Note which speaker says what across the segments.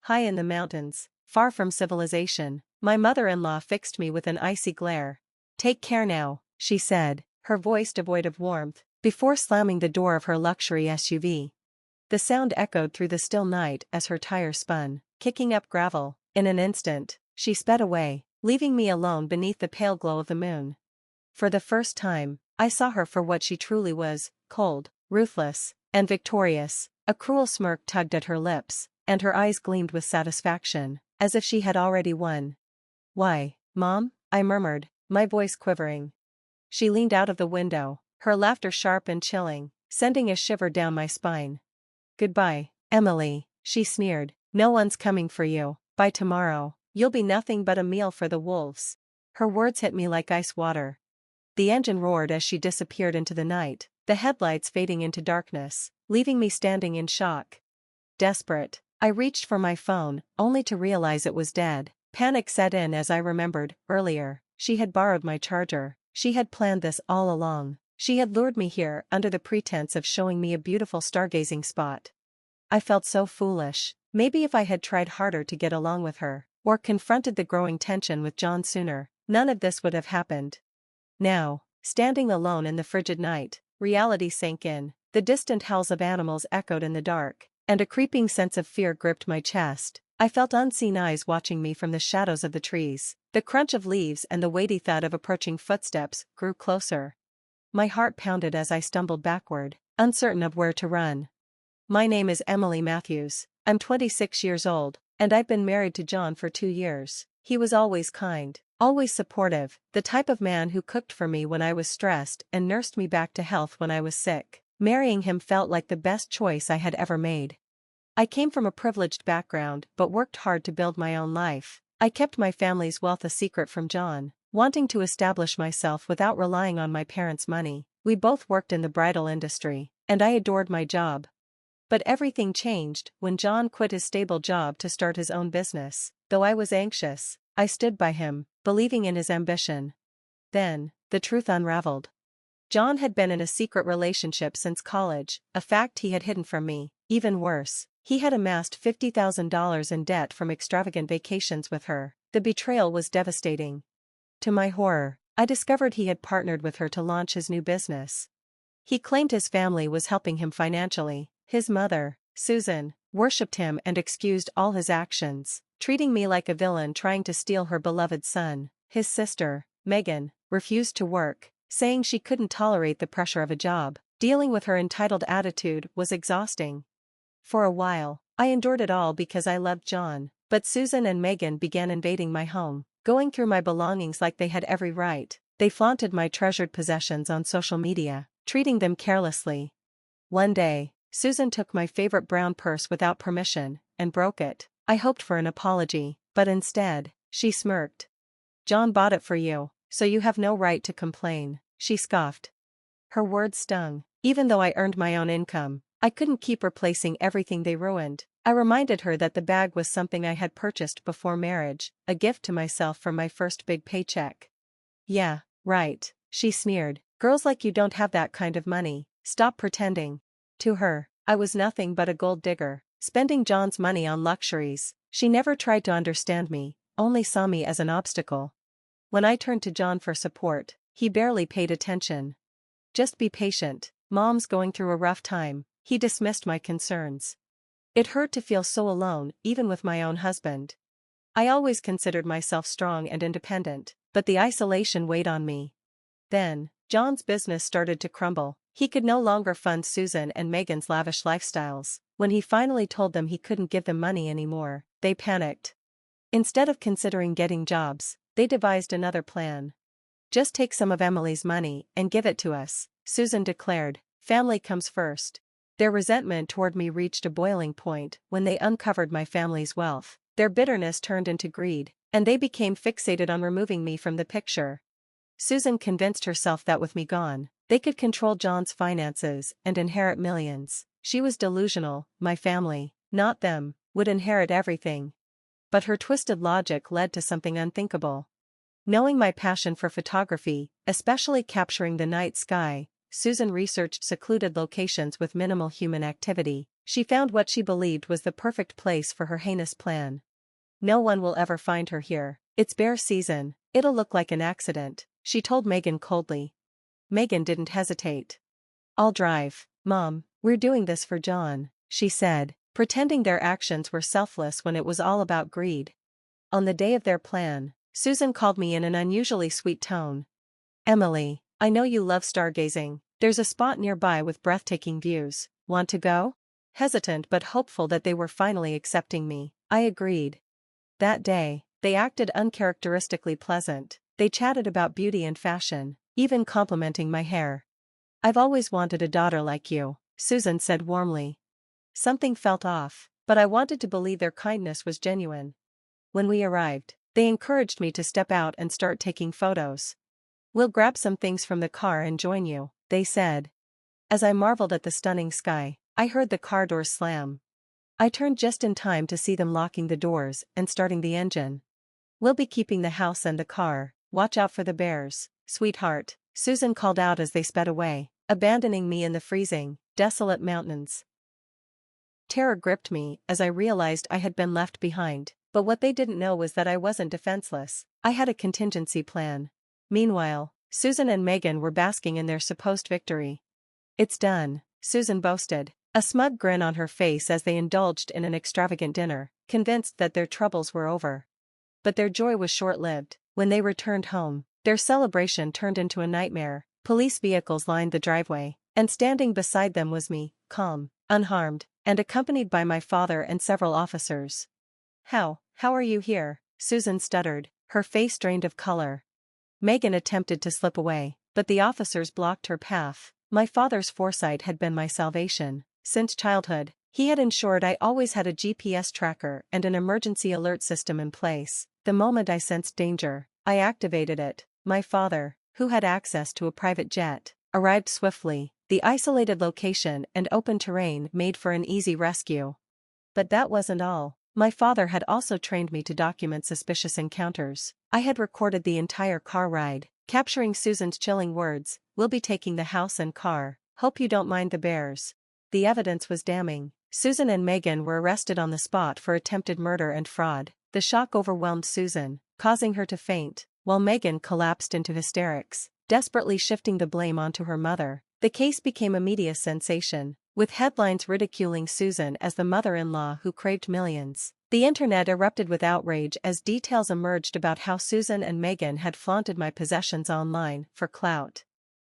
Speaker 1: high in the mountains, far from civilization. My mother-in-law fixed me with an icy glare. "Take care now," she said, her voice devoid of warmth, before slamming the door of her luxury SUV. The sound echoed through the still night as her tire spun, kicking up gravel. In an instant, she sped away, leaving me alone beneath the pale glow of the moon. For the first time, I saw her for what she truly was: cold, ruthless, and victorious. A cruel smirk tugged at her lips, and her eyes gleamed with satisfaction, as if she had already won. "Why, Mom?" I murmured, my voice quivering. She leaned out of the window, her laughter sharp and chilling, sending a shiver down my spine. "Goodbye, Emily," she sneered. "No one's coming for you. By tomorrow, you'll be nothing but a meal for the wolves." Her words hit me like ice water. The engine roared as she disappeared into the night, the headlights fading into darkness, leaving me standing in shock. Desperate, I reached for my phone, only to realize it was dead. Panic set in as I remembered, earlier, she had borrowed my charger. She had planned this all along. She had lured me here under the pretense of showing me a beautiful stargazing spot. I felt so foolish. Maybe if I had tried harder to get along with her, or confronted the growing tension with John sooner, none of this would have happened. Now, standing alone in the frigid night, reality sank in. The distant howls of animals echoed in the dark, and a creeping sense of fear gripped my chest. I felt unseen eyes watching me from the shadows of the trees. The crunch of leaves and the weighty thud of approaching footsteps grew closer. My heart pounded as I stumbled backward, uncertain of where to run. "My name is Emily Matthews. I'm 26 years old, and I've been married to John for 2 years. He was always kind, always supportive, the type of man who cooked for me when I was stressed and nursed me back to health when I was sick. Marrying him felt like the best choice I had ever made. I came from a privileged background but worked hard to build my own life. I kept my family's wealth a secret from John, wanting to establish myself without relying on my parents' money. We both worked in the bridal industry, and I adored my job. But everything changed when John quit his stable job to start his own business. Though I was anxious, I stood by him, believing in his ambition. Then, the truth unraveled. John had been in a secret relationship since college, a fact he had hidden from me. Even worse, he had amassed $50,000 in debt from extravagant vacations with her. The betrayal was devastating. To my horror, I discovered he had partnered with her to launch his new business. He claimed his family was helping him financially. His mother, Susan, worshipped him and excused all his actions, treating me like a villain trying to steal her beloved son. His sister, Megan, refused to work, saying she couldn't tolerate the pressure of a job. Dealing with her entitled attitude was exhausting. For a while, I endured it all because I loved John, but Susan and Megan began invading my home, going through my belongings like they had every right. They flaunted my treasured possessions on social media, treating them carelessly. One day, Susan took my favorite brown purse without permission and broke it. I hoped for an apology, but instead, she smirked. "John bought it for you, so you have no right to complain," she scoffed. Her words stung. Even though I earned my own income, I couldn't keep replacing everything they ruined. I reminded her that the bag was something I had purchased before marriage, a gift to myself from my first big paycheck. "Yeah, right," she sneered. "Girls like you don't have that kind of money. Stop pretending." To her, I was nothing but a gold digger, spending John's money on luxuries. She never tried to understand me, only saw me as an obstacle. When I turned to John for support, he barely paid attention. "Just be patient, Mom's going through a rough time," he dismissed my concerns. It hurt to feel so alone, even with my own husband. I always considered myself strong and independent, but the isolation weighed on me. Then, John's business started to crumble. He could no longer fund Susan and Megan's lavish lifestyles. When he finally told them he couldn't give them money anymore, they panicked. Instead of considering getting jobs, they devised another plan. "Just take some of Emily's money and give it to us," Susan declared. "Family comes first." Their resentment toward me reached a boiling point when they uncovered my family's wealth. Their bitterness turned into greed, and they became fixated on removing me from the picture. Susan convinced herself that with me gone, they could control John's finances and inherit millions. She was delusional. My family, not them, would inherit everything. But her twisted logic led to something unthinkable. Knowing my passion for photography, especially capturing the night sky, Susan researched secluded locations with minimal human activity. She found what she believed was the perfect place for her heinous plan. No one will ever find her here. It's bear season, it'll look like an accident, she told Megan coldly. Megan didn't hesitate. I'll drive, Mom, we're doing this for John, she said, pretending their actions were selfless when it was all about greed. On the day of their plan, Susan called me in an unusually sweet tone. Emily, I know you love stargazing. There's a spot nearby with breathtaking views. Want to go? Hesitant but hopeful that they were finally accepting me, I agreed. That day, they acted uncharacteristically pleasant. They chatted about beauty and fashion, even complimenting my hair. I've always wanted a daughter like you, Susan said warmly. Something felt off, but I wanted to believe their kindness was genuine. When we arrived, they encouraged me to step out and start taking photos. We'll grab some things from the car and join you, they said. As I marveled at the stunning sky, I heard the car doors slam. I turned just in time to see them locking the doors and starting the engine. We'll be keeping the house and the car, watch out for the bears, sweetheart, Susan called out as they sped away, abandoning me in the freezing, desolate mountains. Terror gripped me as I realized I had been left behind, but what they didn't know was that I wasn't defenseless. I had a contingency plan. Meanwhile, Susan and Megan were basking in their supposed victory. It's done, Susan boasted, a smug grin on her face as they indulged in an extravagant dinner, convinced that their troubles were over. But their joy was short-lived. When they returned home, their celebration turned into a nightmare. Police vehicles lined the driveway, and standing beside them was me, calm, unharmed, and accompanied by my father and several officers. How are you here? Susan stuttered, her face drained of color. Megan attempted to slip away, but the officers blocked her path. My father's foresight had been my salvation. Since childhood, he had ensured I always had a GPS tracker and an emergency alert system in place. The moment I sensed danger, I activated it. My father, who had access to a private jet, arrived swiftly. The isolated location and open terrain made for an easy rescue. But that wasn't all. My father had also trained me to document suspicious encounters. I had recorded the entire car ride, capturing Susan's chilling words, "We'll be taking the house and car. Hope you don't mind the bears." The evidence was damning. Susan and Megan were arrested on the spot for attempted murder and fraud. The shock overwhelmed Susan, causing her to faint, while Megan collapsed into hysterics, desperately shifting the blame onto her mother. The case became a media sensation, with headlines ridiculing Susan as the mother-in-law who craved millions. The internet erupted with outrage as details emerged about how Susan and Megan had flaunted my possessions online for clout.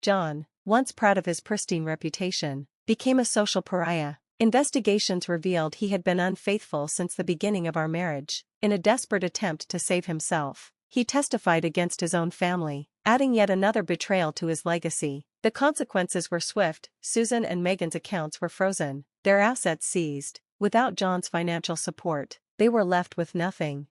Speaker 1: John, once proud of his pristine reputation, became a social pariah. Investigations revealed he had been unfaithful since the beginning of our marriage. In a desperate attempt to save himself, he testified against his own family, adding yet another betrayal to his legacy. The consequences were swift. Susan and Megan's accounts were frozen, their assets seized. Without John's financial support, they were left with nothing.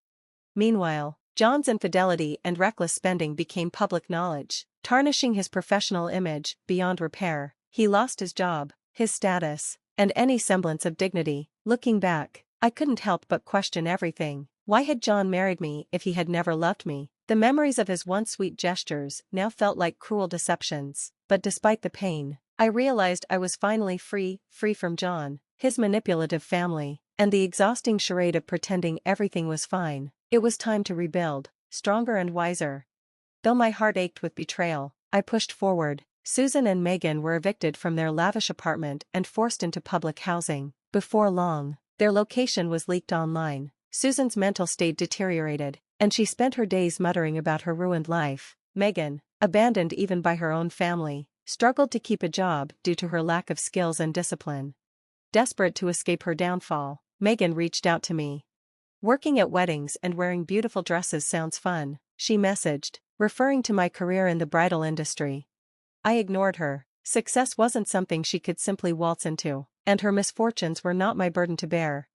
Speaker 1: Meanwhile, John's infidelity and reckless spending became public knowledge, tarnishing his professional image beyond repair. He lost his job, his status, and any semblance of dignity. Looking back, I couldn't help but question everything. Why had John married me if he had never loved me? The memories of his once sweet gestures now felt like cruel deceptions. But despite the pain, I realized I was finally free from John, his manipulative family, and the exhausting charade of pretending everything was fine. It was time to rebuild, stronger and wiser. Though my heart ached with betrayal, I pushed forward. Susan and Megan were evicted from their lavish apartment and forced into public housing. Before long, their location was leaked online. Susan's mental state deteriorated, and she spent her days muttering about her ruined life. Megan, abandoned even by her own family, struggled to keep a job due to her lack of skills and discipline. Desperate to escape her downfall, Megan reached out to me. "Working at weddings and wearing beautiful dresses sounds fun," she messaged, referring to my career in the bridal industry. I ignored her. Success wasn't something she could simply waltz into, and her misfortunes were not my burden to bear.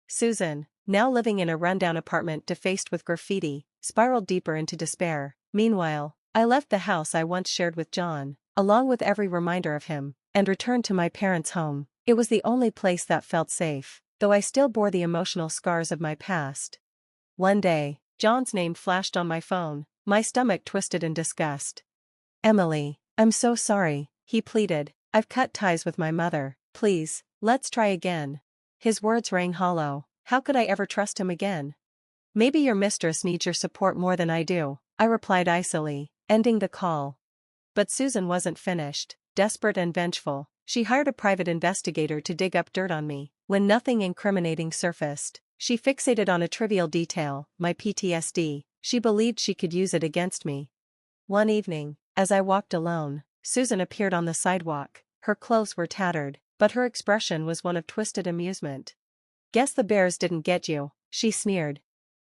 Speaker 1: Susan, now living in a rundown apartment defaced with graffiti, spiraled deeper into despair. Meanwhile, I left the house I once shared with John, along with every reminder of him, and returned to my parents' home. It was the only place that felt safe, though I still bore the emotional scars of my past. One day, John's name flashed on my phone. My stomach twisted in disgust. "Emily, I'm so sorry," he pleaded. "I've cut ties with my mother. Please, let's try again. His words rang hollow. How could I ever trust him again? Maybe your mistress needs your support more than I do, I replied icily, ending the call. But Susan wasn't finished. Desperate and vengeful, she hired a private investigator to dig up dirt on me. When nothing incriminating surfaced, she fixated on a trivial detail, my PTSD. She believed she could use it against me. One evening, as I walked alone, Susan appeared on the sidewalk. Her clothes were tattered, but her expression was one of twisted amusement. Guess the bears didn't get you, she sneered.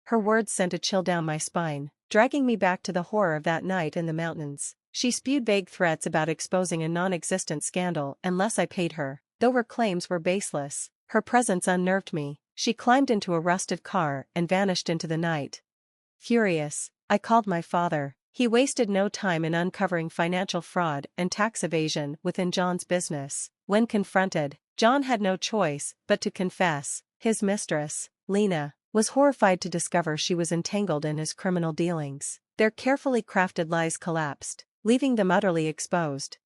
Speaker 1: Her words sent a chill down my spine, dragging me back to the horror of that night in the mountains. She spewed vague threats about exposing a non-existent scandal unless I paid her. Though her claims were baseless, her presence unnerved me. She climbed into a rusted car and vanished into the night. Furious, I called my father. He wasted no time in uncovering financial fraud and tax evasion within John's business. When confronted, John had no choice but to confess. His mistress, Lena, was horrified to discover she was entangled in his criminal dealings. Their carefully crafted lies collapsed, leaving them utterly exposed.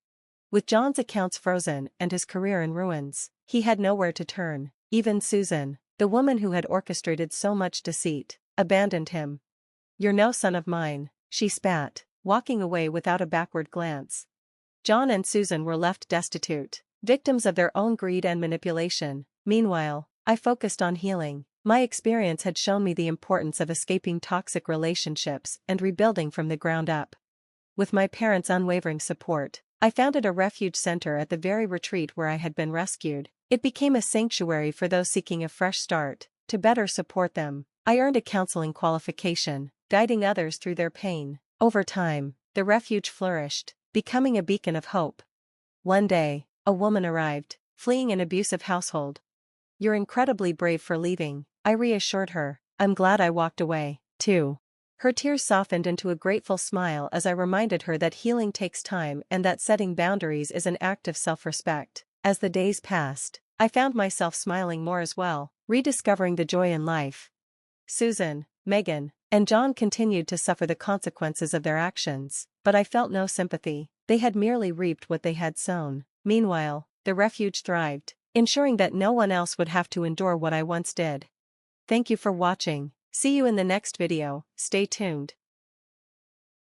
Speaker 1: With John's accounts frozen and his career in ruins, he had nowhere to turn. Even Susan, the woman who had orchestrated so much deceit, abandoned him. "You're no son of mine," she spat, walking away without a backward glance. John and Susan were left destitute, victims of their own greed and manipulation. Meanwhile, I focused on healing. My experience had shown me the importance of escaping toxic relationships and rebuilding from the ground up. With my parents' unwavering support, I founded a refuge center at the very retreat where I had been rescued. It became a sanctuary for those seeking a fresh start. To better support them, I earned a counseling qualification, guiding others through their pain. Over time, the refuge flourished, becoming a beacon of hope. One day, a woman arrived, fleeing an abusive household. "You're incredibly brave for leaving," I reassured her. "I'm glad I walked away, too." Her tears softened into a grateful smile as I reminded her that healing takes time and that setting boundaries is an act of self-respect. As the days passed, I found myself smiling more as well, rediscovering the joy in life. Susan, Megan, and John continued to suffer the consequences of their actions, but I felt no sympathy. They had merely reaped what they had sown. Meanwhile, the refuge thrived, ensuring that no one else would have to endure what I once did. Thank you for watching. See you in the next video. Stay tuned.